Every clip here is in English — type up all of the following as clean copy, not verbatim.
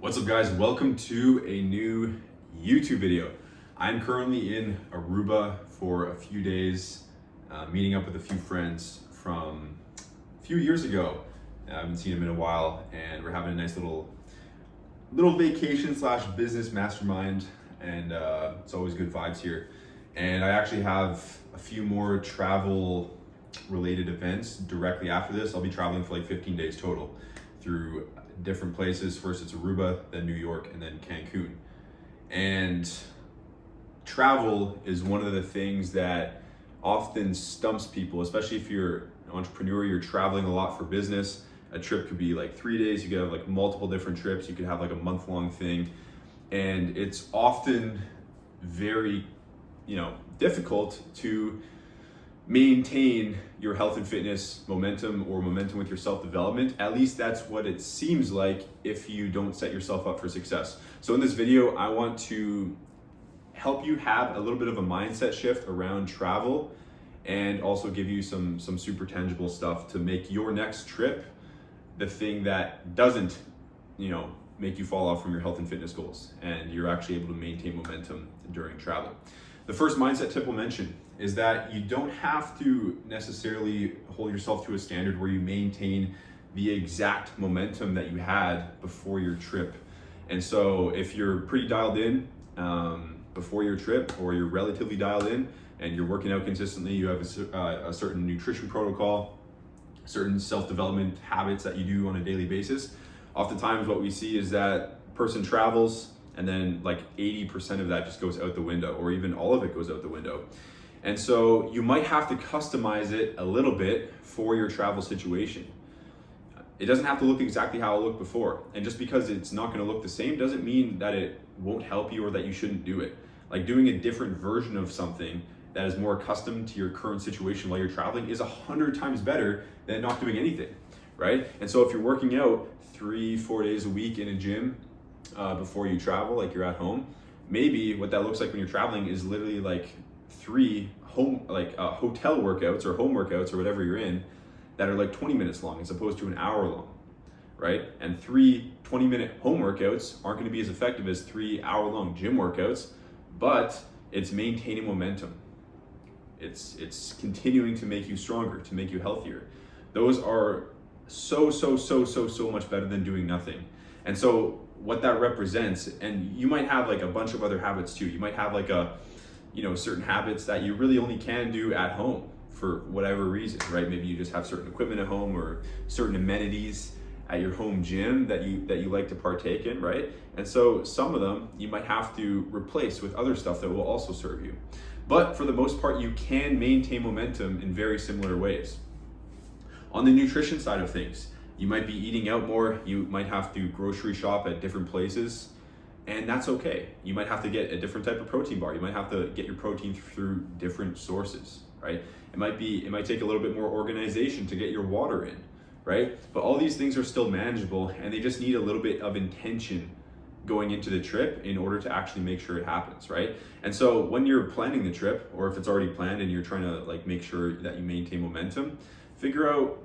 What's up, guys? Welcome to a new YouTube video. I'm currently in Aruba for a few days, meeting up with a few friends from a few years ago. I haven't seen them in a while, and we're having a nice little vacation slash business mastermind, and it's always good vibes here. And I actually have a few more travel related events directly after this. I'll be traveling for like 15 days total through different places. First it's Aruba, then New York, and then Cancun. And travel is one of the things that often stumps people, especially if you're an entrepreneur, you're traveling a lot for business. A trip could be like 3 days, you could have like multiple different trips, you could have like a month-long thing. And it's often very, difficult to maintain your health and fitness momentum or momentum with your self-development. At least that's what it seems like if you don't set yourself up for success. So in this video, I want to help you have a little bit of a mindset shift around travel and also give you some super tangible stuff to make your next trip the thing that doesn't, make you fall off from your health and fitness goals, and you're actually able to maintain momentum during travel. The first mindset tip we'll mention is that you don't have to necessarily hold yourself to a standard where you maintain the exact momentum that you had before your trip. And so if you're pretty dialed in before your trip, or you're relatively dialed in and you're working out consistently, you have a certain nutrition protocol, certain self-development habits that you do on a daily basis, oftentimes what we see is that person travels and then like 80% of that just goes out the window, or even all of it goes out the window. And so you might have to customize it a little bit for your travel situation. It doesn't have to look exactly how it looked before. And just because it's not going to look the same doesn't mean that it won't help you or that you shouldn't do it. Like doing a different version of something that is more accustomed to your current situation while you're traveling is 100 times better than not doing anything, right? And so if you're working out 3-4 days a week in a gym before you travel, like you're at home, maybe what that looks like when you're traveling is literally like 3 hotel workouts or home workouts or whatever you're in that are like 20 minutes long as opposed to an hour long, right? And 3 20-minute home workouts aren't going to be as effective as 3 hour-long gym workouts, but it's maintaining momentum. It's continuing to make you stronger, to make you healthier. Those are so much better than doing nothing. And so what that represents, and you might have like a bunch of other habits too. You might have like certain habits that you really only can do at home for whatever reason, right? Maybe you just have certain equipment at home or certain amenities at your home gym that you like to partake in, right? And so some of them you might have to replace with other stuff that will also serve you. But for the most part, you can maintain momentum in very similar ways. On the nutrition side of things, you might be eating out more, you might have to grocery shop at different places, and that's okay. You might have to get a different type of protein bar. You might have to get your protein through different sources, right? It might take a little bit more organization to get your water in, right? But all these things are still manageable, and they just need a little bit of intention going into the trip in order to actually make sure it happens, right? And so when you're planning the trip, or if it's already planned and you're trying to like make sure that you maintain momentum, figure out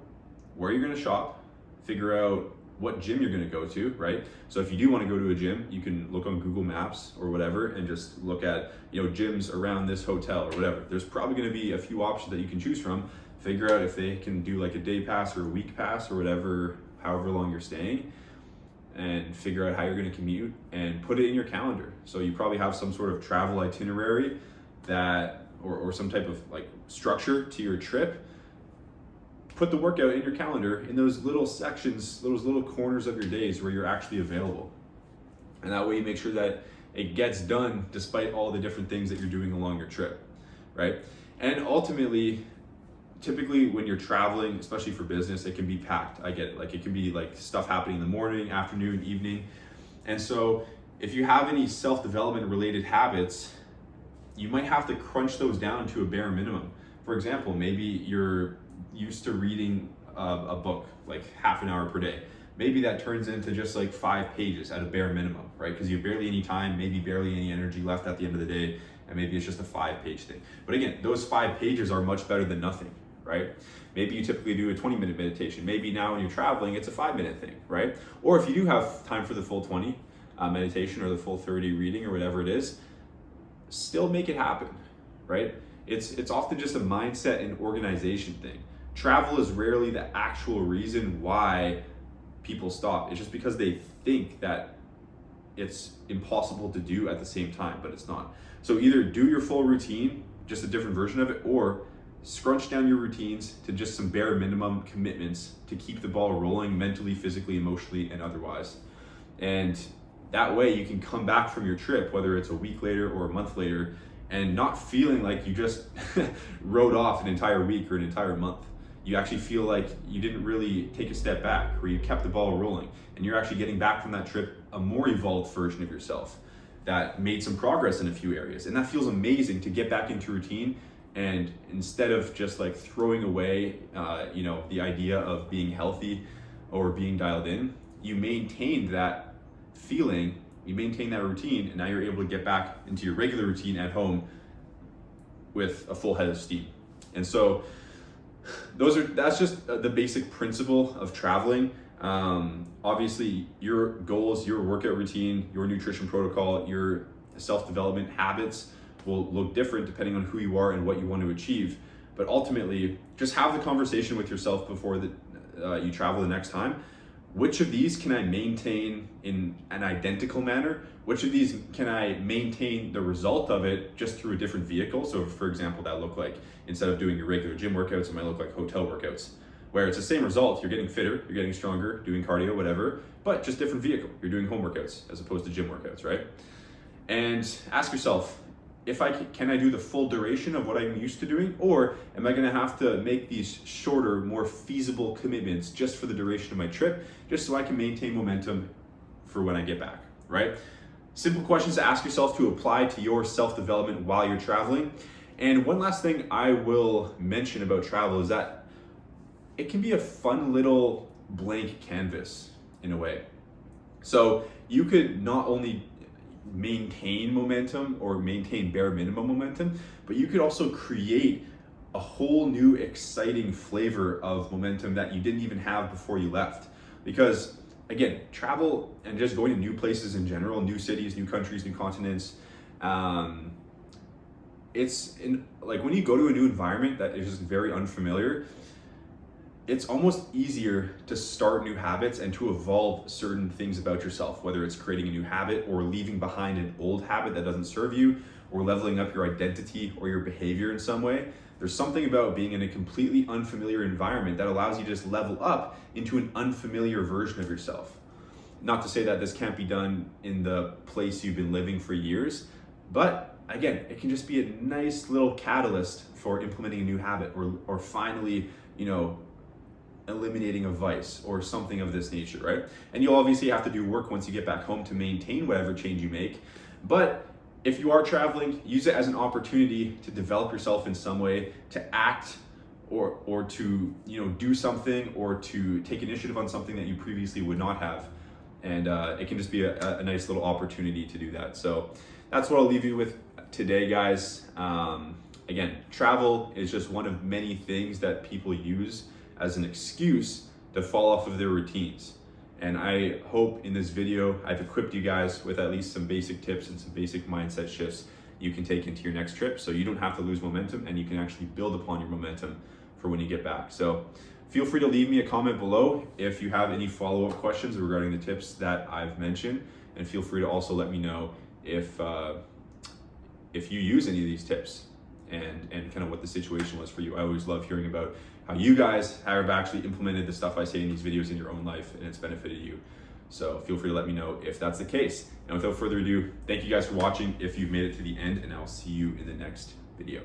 where you're gonna shop, figure out what gym you're going to go to, right? So if you do want to go to a gym, you can look on Google Maps or whatever and just look at, gyms around this hotel or whatever. There's probably going to be a few options that you can choose from. Figure out if they can do like a day pass or a week pass or whatever, however long you're staying, and figure out how you're going to commute and put it in your calendar. So you probably have some sort of travel itinerary that, or some type of like structure to your trip. Put the workout in your calendar in those little sections, those little corners of your days where you're actually available. And that way you make sure that it gets done despite all the different things that you're doing along your trip, right? And ultimately, typically when you're traveling, especially for business, it can be packed. I get it. Like it can be like stuff happening in the morning, afternoon, evening. And so if you have any self-development related habits, you might have to crunch those down to a bare minimum. For example, maybe you're used to reading a book like half an hour per day. Maybe that turns into just like 5 pages at a bare minimum, right? Because you have barely any time, maybe barely any energy left at the end of the day, and maybe it's just a 5-page thing. But again, those 5 pages are much better than nothing, right? Maybe you typically do a 20-minute meditation. Maybe now when you're traveling, it's a 5-minute thing, right? Or if you do have time for the full 20, meditation or the full 30 reading or whatever it is, still make it happen, right? It's often just a mindset and organization thing. Travel is rarely the actual reason why people stop. It's just because they think that it's impossible to do at the same time, but it's not. So either do your full routine, just a different version of it, or scrunch down your routines to just some bare minimum commitments to keep the ball rolling mentally, physically, emotionally, and otherwise. And that way you can come back from your trip, whether it's a week later or a month later, and not feeling like you just rode off an entire week or an entire month. You actually feel like you didn't really take a step back, where you kept the ball rolling, and you're actually getting back from that trip a more evolved version of yourself that made some progress in a few areas. And that feels amazing to get back into routine. And instead of just like throwing away, the idea of being healthy or being dialed in, you maintained that feeling, you maintain that routine, and now you're able to get back into your regular routine at home with a full head of steam. And so that's just the basic principle of traveling. Obviously your goals, your workout routine, your nutrition protocol, your self-development habits will look different depending on who you are and what you want to achieve. But ultimately, just have the conversation with yourself before you travel the next time. Which of these can I maintain in an identical manner? Which of these can I maintain the result of it just through a different vehicle? So for example, that look like, instead of doing your regular gym workouts, it might look like hotel workouts, where it's the same result. You're getting fitter, you're getting stronger, doing cardio, whatever, but just different vehicle. You're doing home workouts as opposed to gym workouts, right? And ask yourself, can I do the full duration of what I'm used to doing, or am I gonna have to make these shorter, more feasible commitments just for the duration of my trip, just so I can maintain momentum for when I get back, right? Simple questions to ask yourself to apply to your self-development while you're traveling. And one last thing I will mention about travel is that it can be a fun little blank canvas in a way. So you could not only maintain momentum or maintain bare minimum momentum, but you could also create a whole new exciting flavor of momentum that you didn't even have before you left. Because again, travel and just going to new places in general, new cities, new countries, new continents, like when you go to a new environment that is just very unfamiliar, it's almost easier to start new habits and to evolve certain things about yourself, whether it's creating a new habit or leaving behind an old habit that doesn't serve you, or leveling up your identity or your behavior in some way. There's something about being in a completely unfamiliar environment that allows you to just level up into an unfamiliar version of yourself. Not to say that this can't be done in the place you've been living for years, but again, it can just be a nice little catalyst for implementing a new habit, or finally, eliminating a vice or something of this nature, right? And you'll obviously have to do work once you get back home to maintain whatever change you make. But if you are traveling, use it as an opportunity to develop yourself in some way, to act or to do something, or to take initiative on something that you previously would not have. And it can just be a nice little opportunity to do that. So that's what I'll leave you with today, guys. Again, travel is just one of many things that people use as an excuse to fall off of their routines. And I hope in this video, I've equipped you guys with at least some basic tips and some basic mindset shifts you can take into your next trip, so you don't have to lose momentum and you can actually build upon your momentum for when you get back. So feel free to leave me a comment below if you have any follow-up questions regarding the tips that I've mentioned, and feel free to also let me know if you use any of these tips and kind of what the situation was for you. I always love hearing about how you guys have actually implemented the stuff I say in these videos in your own life and it's benefited you. So feel free to let me know if that's the case. And without further ado, thank you guys for watching if you've made it to the end, and I'll see you in the next video.